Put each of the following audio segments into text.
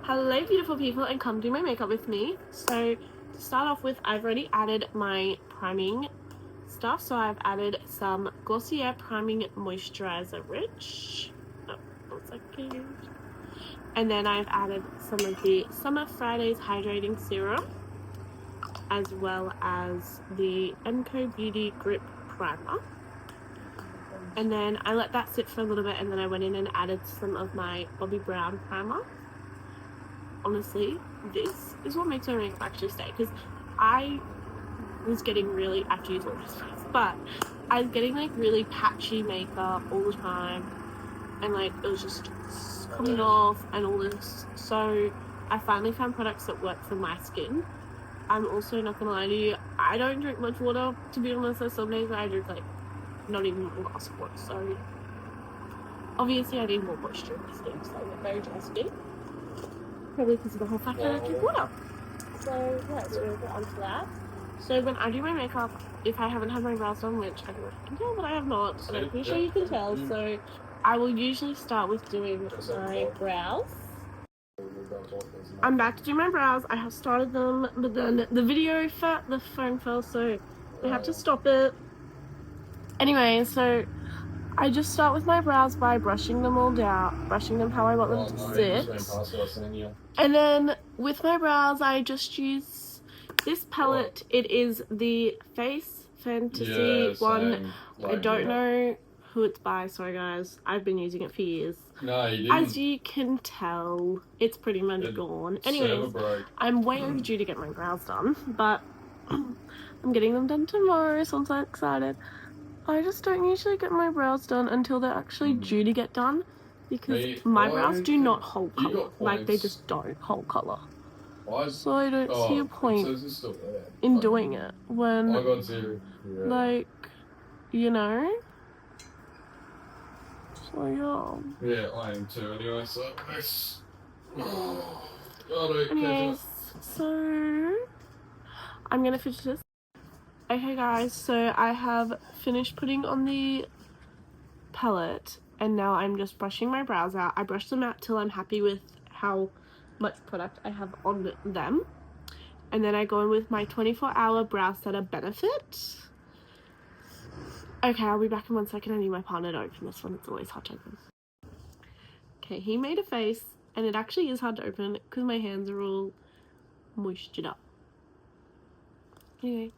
Hello beautiful people, and come do my makeup with me. So to start off with, I've already added my priming stuff. So I've added some Glossier Priming Moisturizer Rich. Oh, 1 second. And then I've added some of the Summer Fridays Hydrating Serum, as well as the Emco Beauty Grip Primer. And then I let that sit for a little bit, and then I went in and added some of my Bobbi Brown primer. Honestly, this is what makes my makeup actually stay, because I was getting really, I have to use all this face, but I was getting like really patchy makeup all the time, and like it was just coming off and all this. So I finally found products that work for my skin. I'm also not gonna lie to you, I don't drink much water, to be honest. So some days I drink like not even a glass of water, so obviously I need more moisture in my skin, so I get very dry skin. Probably because of the whole fact that I drink water. So yeah, so we're gonna get onto that. So when I do my makeup, if I haven't had my brows done, which I don't know if you can tell, but I have not, and I'm pretty sure you can tell, so I will usually start with doing my brows. I'm back to do my brows. I have started them, but then the phone fell, so I have to stop it. Anyway, so I just start with my brows by brushing them all down, brushing them how I want them to sit. And then with my brows, I just use this palette. It is the Face Fantasy one. I don't know who it's by, sorry guys. I've been using it for years. No, you didn't. As you can tell, it's pretty much gone. Anyways, I'm way overdue to get my brows done, but I'm getting them done tomorrow, so I'm so excited. I just don't usually get my brows done until they're actually due to get done, because my brows do not hold colour. Like, they just don't hold colour. So I don't see a point in doing it when, like, you know? So yeah. Yeah, I am too anyway, so it's... Anyways, so I'm gonna finish this. Okay guys, so I have finished putting on the palette, and now I'm just brushing my brows out. I brush them out till I'm happy with how much product I have on them, and then I go in with my 24-hour brow setter Benefit. Okay, I'll be back in 1 second. I need my partner to open this one. It's always hard to open. Okay, he made a face, and it actually is hard to open because my hands are all moistured up. Anyway,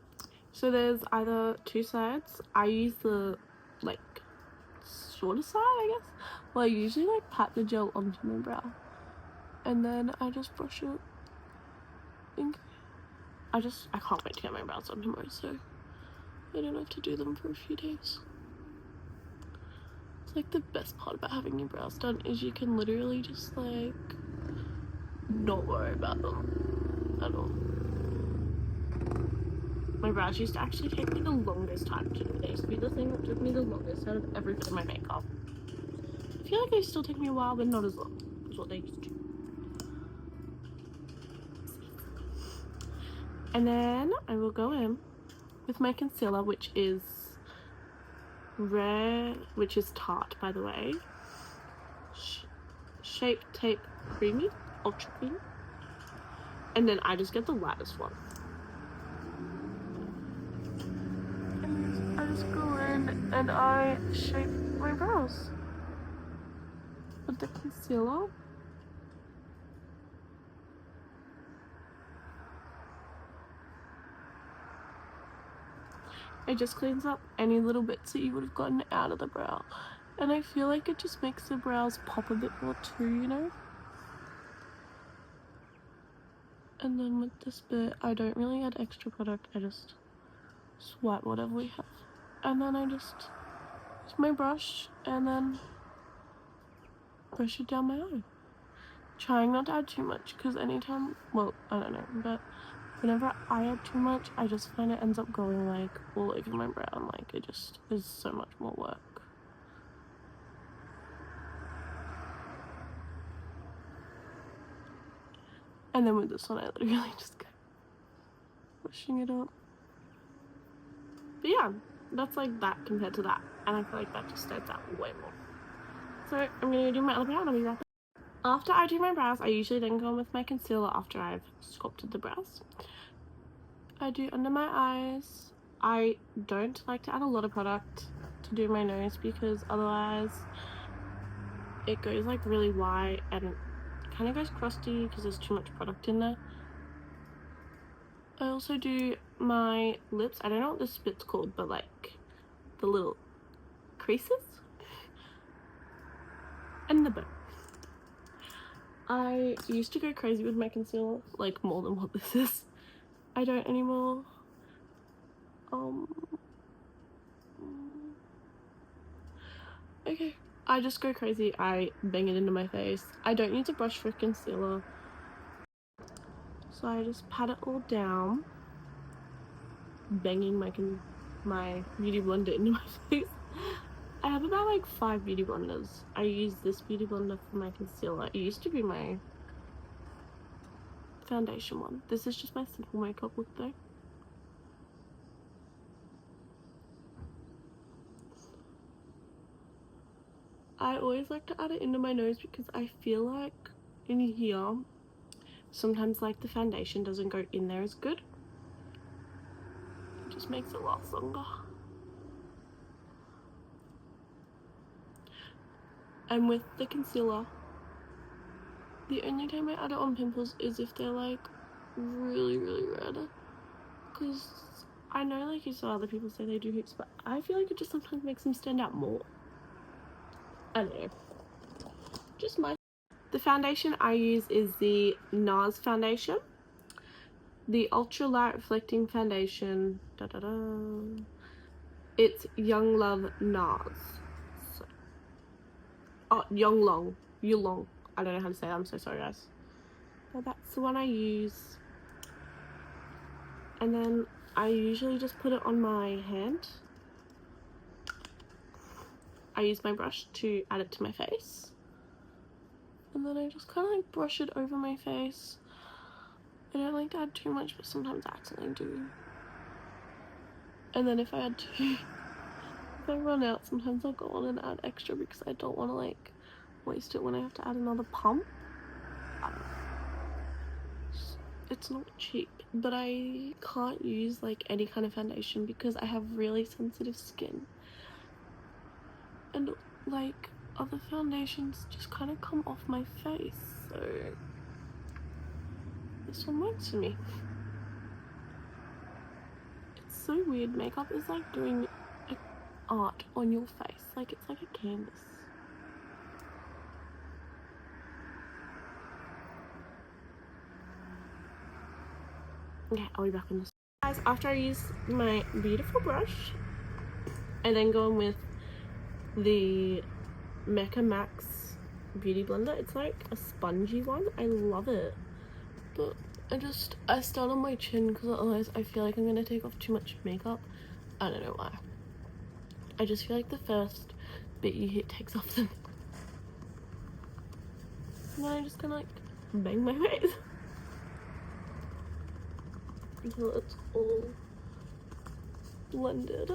so there's either two sides. I use the like shorter side, I guess. Well, I usually like pat the gel onto my brow, and then I just brush it. I can't wait to get my brows done tomorrow, so I don't have to do them for a few days. It's like the best part about having your brows done is you can literally just like not worry about them at all. My brows used to actually take me the longest time to do. They used to be the thing that took me the longest out of everything in my makeup. I feel like they still take me a while, but not as long as what they used to. And then I will go in with my concealer, which is Tarte, by the way. Shape Tape Creamy, Ultra Creamy. And then I just get the lightest one. I just go in and I shape my brows with the concealer. It just cleans up any little bits that you would have gotten out of the brow. And I feel like it just makes the brows pop a bit more too, you know? And then with this bit, I don't really add extra product. I just swipe whatever we have. And then I just use my brush and then brush it down my eye. Trying not to add too much, because anytime, well, I don't know, but whenever I add too much, I just find it ends up going like all over my brow, and like it just is so much more work. And then with this one, I literally just go pushing it up. But yeah, that's like that compared to that, and I feel like that just stands out way more. So I'm gonna do my other brow and I'll be right back. After I do my brows, I usually then go on with my concealer after I've sculpted the brows. I do under my eyes. I don't like to add a lot of product to do my nose because otherwise it goes like really white and it kind of goes crusty because there's too much product in there. I also do my lips. I don't know what this bit's called, but like the little creases and the bow. I used to go crazy with my concealer, like more than what this is. I don't anymore. Okay, I just go crazy. I bang it into my face. I don't use a brush for concealer, so I just pat it all down, banging my beauty blender into my face. I have about like 5 beauty blenders. I use this beauty blender for my concealer. It used to be my foundation one. This is just my simple makeup look though. I always like to add it into my nose because I feel like in here sometimes like the foundation doesn't go in there as good. It just makes it last longer. And with the concealer, the only time I add it on pimples is if they're like really red, because I know like you saw other people say they do heaps, but I feel like it just sometimes makes them stand out more. I don't know, just my... The foundation I use is the NARS foundation, the Ultra Light Reflecting Foundation. It's Young Love NARS. Oh, Yulong. I don't know how to say it. I'm so sorry, guys. But that's the one I use. And then I usually just put it on my hand. I use my brush to add it to my face. And then I just kind of like brush it over my face. I don't like to add too much, but sometimes I accidentally do. And then if I add if I run out, sometimes I'll go on and add extra because I don't want to like waste it when I have to add another pump. It's not cheap, but I can't use like any kind of foundation because I have really sensitive skin, and like other foundations just kind of come off my face, so this one works for me. It's so weird. Makeup is like doing art on your face, like it's like a canvas. Okay, I'll be back on this. Guys, after I use my beautiful brush, I then go in with the Mecca Max Beauty Blender. It's like a spongy one. I love it. But I start on my chin because otherwise I feel like I'm gonna take off too much makeup. I don't know why. I just feel like the first bit you hit takes off the... And then I'm just gonna like bang my face until it's all blended.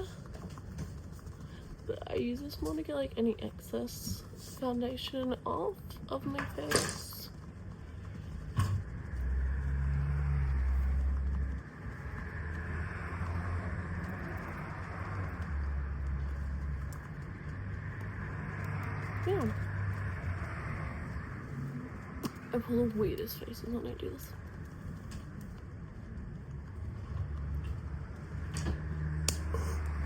But I use this more to get like any excess foundation off of my face. Yeah. I pull the weirdest faces when I do this.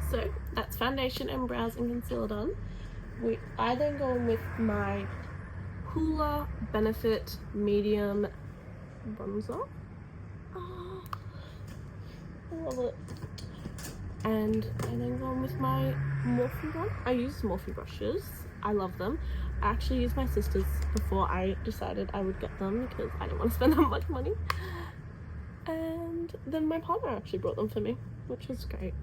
So that's foundation and brows and concealer done. I then go in with my Hoola Benefit Medium Bronzer. Oh, I love it. And I then go in with my Morphe one. I use Morphe brushes. I love them. I actually used my sister's before I decided I would get them because I didn't want to spend that much money. And then my partner actually brought them for me, which was great.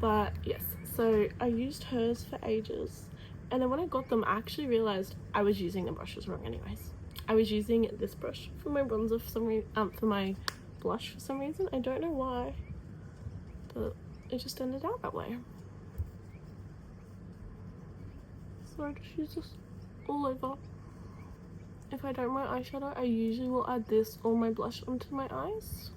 But yes, so I used hers for ages, and then when I got them I actually realized I was using the brushes wrong anyways. I was using this brush for my bronzer for some reason, for my blush for some reason. I don't know why, but it just ended out that way. So I just use this all over. if I don't wear eyeshadow, I usually will add this or my blush onto my eyes.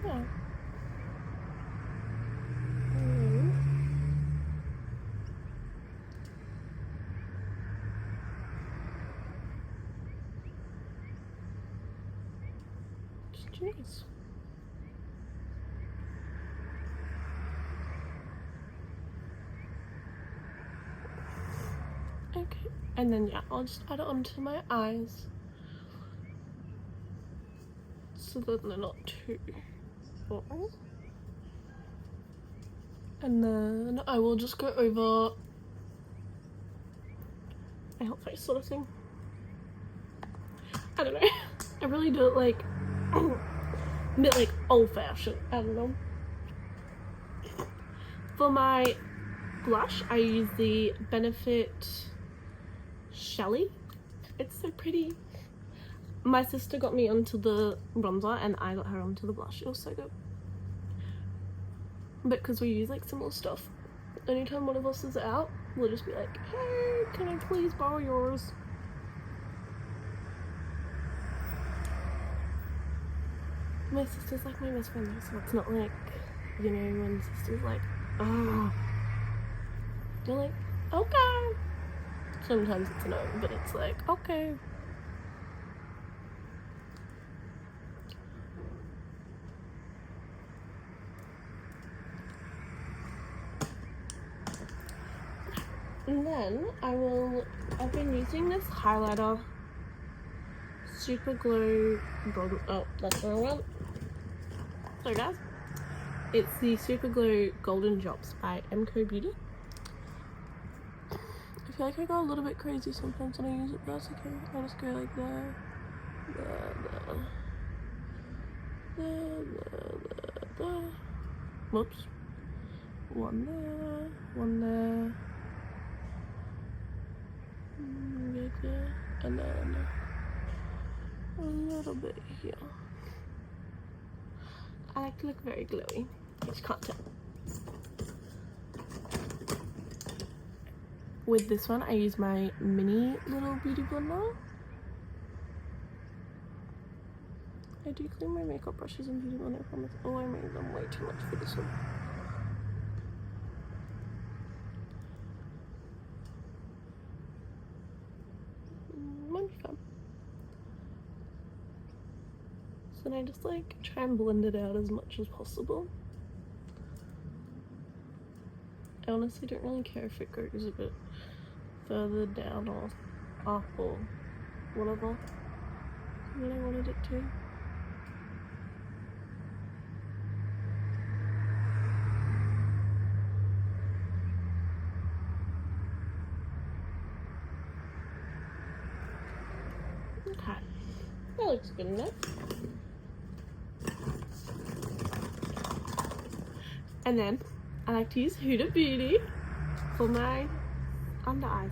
Yeah. Jeez. Okay, and then yeah, I'll just add it onto my eyes so that they're not too full. And then I will just go over my whole face sort of thing. I don't know. I really do it like a bit like old-fashioned. I don't know. For my blush, I use the Benefit Shelly. It's so pretty. My sister got me onto the bronzer and I got her onto the blush. It was so good. But because we use like similar stuff, anytime one of us is out, we'll just be like, hey, can I please borrow yours? My sister's like my best friend though, so it's not like, you know, when sister's like, oh. You're like, okay. Sometimes it's a no, but it's like, okay. And then I've been using this highlighter, Super Glow Golden, oh, that's the wrong one. Sorry guys. It's the Super Glow Golden Drops by MCO Beauty. I feel like I go a little bit crazy sometimes when I use it, but that's okay. I just go like there, there. Whoops. One there. And then a little bit here. I like to look very glowy. You just can't tell. With this one, I use my mini little beauty blender. I do clean my makeup brushes and beauty blender, I promise. Oh, I made them way too much for this one. Might be fun. So then I just like try and blend it out as much as possible. I honestly don't really care if it goes a bit further down or up or whatever that I wanted it to. Okay, that looks good enough. And then I like to use Huda Beauty for my under eyes.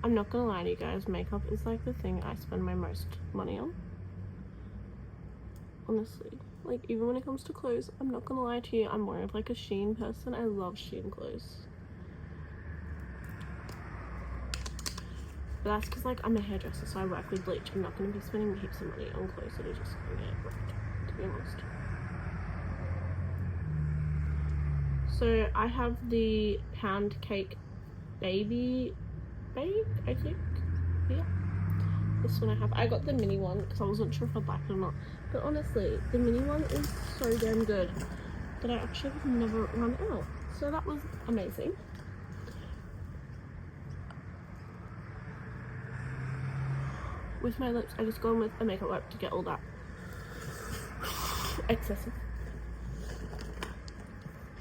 I'm not gonna lie to you guys, makeup is like the thing I spend my most money on. Honestly, like even when it comes to clothes, I'm not gonna lie to you, I'm more of like a Shein person. I love Shein clothes. But that's because like I'm a hairdresser, so I work with bleach. I'm not gonna be spending heaps of money on clothes that are just gonna get wrecked, to be honest. So I have the Pound Cake Baby Babe, I think. Yeah. This one I got the mini one because I wasn't sure if I liked it or not. But honestly, the mini one is so damn good that I actually have never run out. So that was amazing. with my lips, I just go in with a makeup wipe to get all that excessive.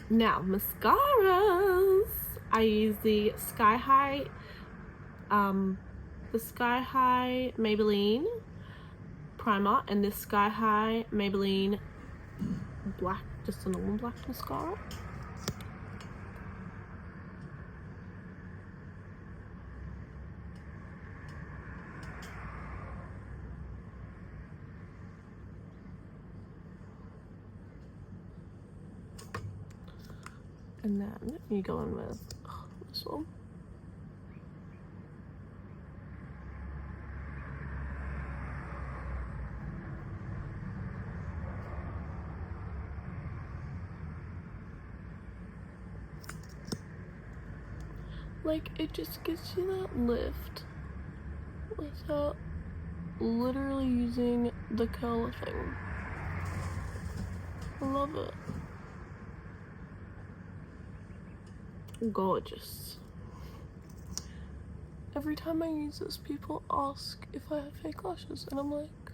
Now, mascaras. I use the Sky High Maybelline primer and this Sky High Maybelline black, just a normal black mascara. And then you go in with this one. Like, it just gives you that lift without literally using the curler thing. I love it. Gorgeous. Every time I use this, people ask if I have fake lashes, and I'm like,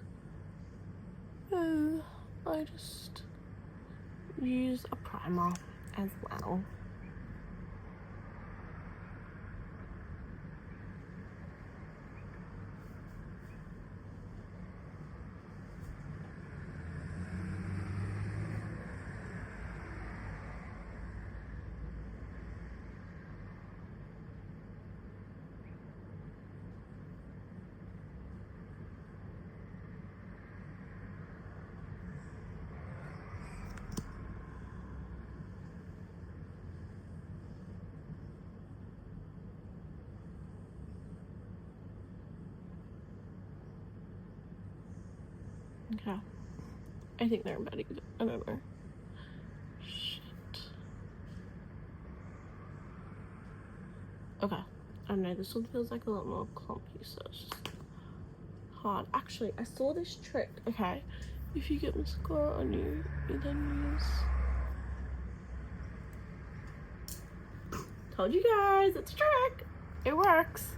no, I just use a primer as well. Okay. I think they're about to get it. I don't know. Shit. Okay. I don't know. This one feels like a lot more clumpy, so it's just hard. Actually, I saw this trick. Okay. If you get mascara on you, you then use... Told you guys, it's a trick. It works.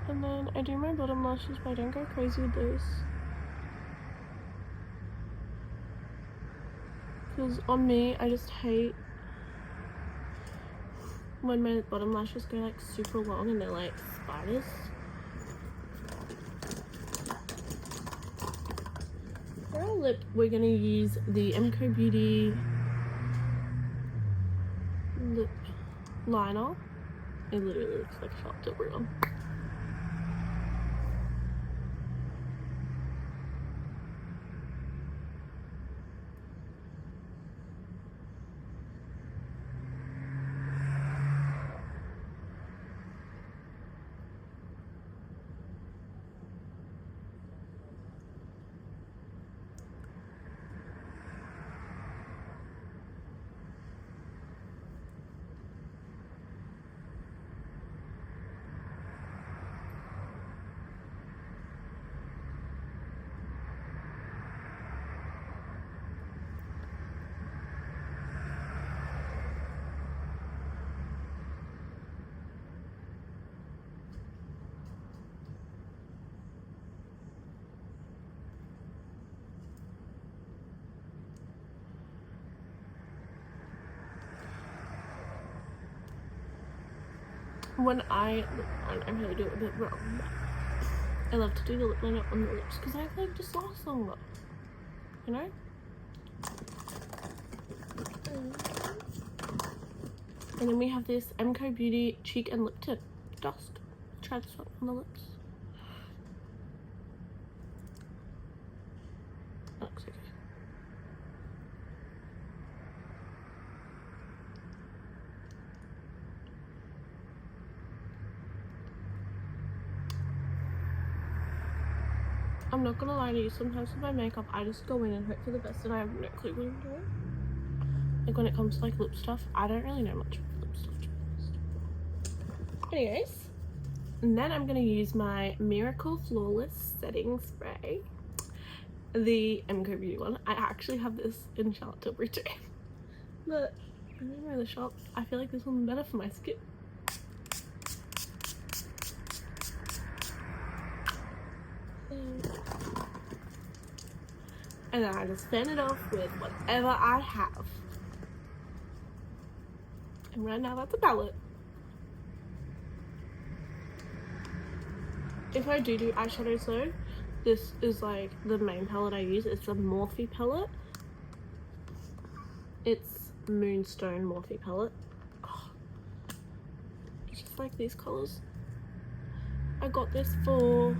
And then I do my bottom lashes, but I don't go crazy with those. Because on me, I just hate when my bottom lashes go like super long and they're like spiders. For our lip, we're gonna use the MCO Beauty lip liner. It literally looks like a sharp tip real. When I really do it a bit wrong, but I love to do the lip liner on the lips because I feel like it just lasts longer, you know? And then we have this MCO Beauty cheek and lip tint dust. Try this one on the lips. That looks okay. I'm not gonna lie to you, sometimes with my makeup I just go in and hope for the best and I have no clue what I'm doing. Like when it comes to like lip stuff, I don't really know much about lip stuff to be honest. Anyways, and then I'm gonna use my Miracle Flawless Setting Spray. The MCO Beauty one. I actually have this in Charlotte Tilbury too. But I don't know the shop. I feel like this one's better for my skin. And then I just fan it off with whatever I have. And right now that's a palette. If I do eyeshadows though, this is like the main palette I use. It's a Morphe palette. It's Moonstone Morphe palette. Oh, I just like these colours. I got this for,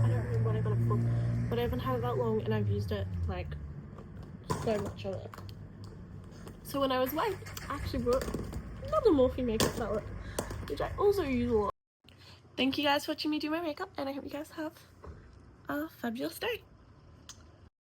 I don't remember what I got it for, but I haven't had it that long and I've used it like so much of it. So when I was away, I actually brought another Morphe makeup palette, which I also use a lot. Thank you guys for watching me do my makeup, and I hope you guys have a fabulous day.